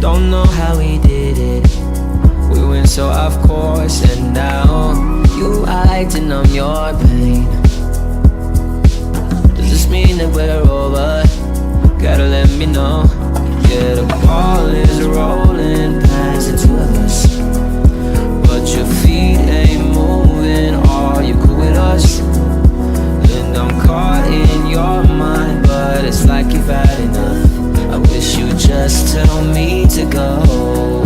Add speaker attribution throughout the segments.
Speaker 1: Don't know how we did it. We went so off course, and now you acting on your pain. Does this mean that we're over? Gotta let me know. Yeah, the ball is rolling past the two of us, but your feet ain't moving. Are you cool with us? And I'm caught in your mind, but it's like you've had enough. I wish you'd just tell me to go.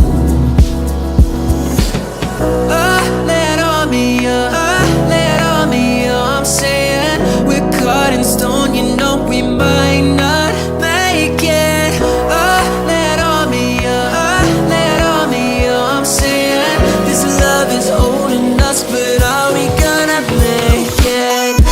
Speaker 1: Lay it on me, lay it on me, I'm saying we're cut in stone, you know we might not make it. Lay it on me, lay it on me, I'm saying this love is holding us, but are we gonna make it?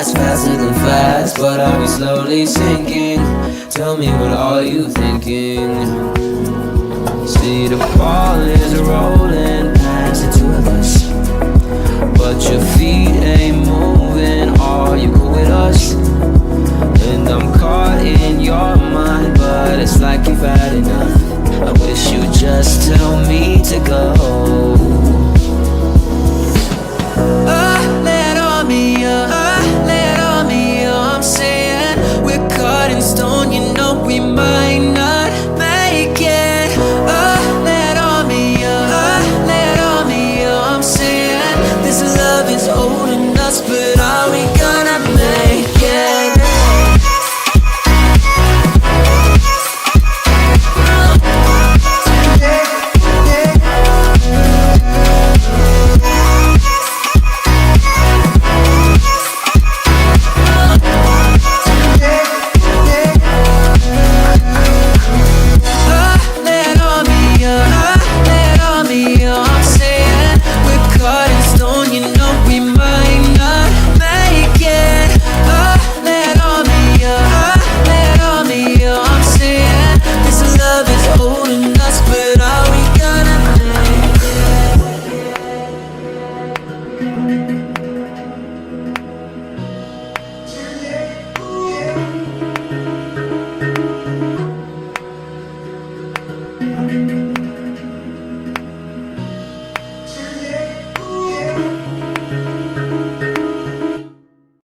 Speaker 1: Faster than fast, but I'll be slowly sinking. Tell me, what are you thinking? See, the ball is rolling past the two of us, but your feet ain't moving. Are you cool with us? And I'm caught in your mind, but it's like you've had enough. I wish you'd just tell me to go. Lay it on me, lay it on me, I'm saying we're cut in stone, you know we might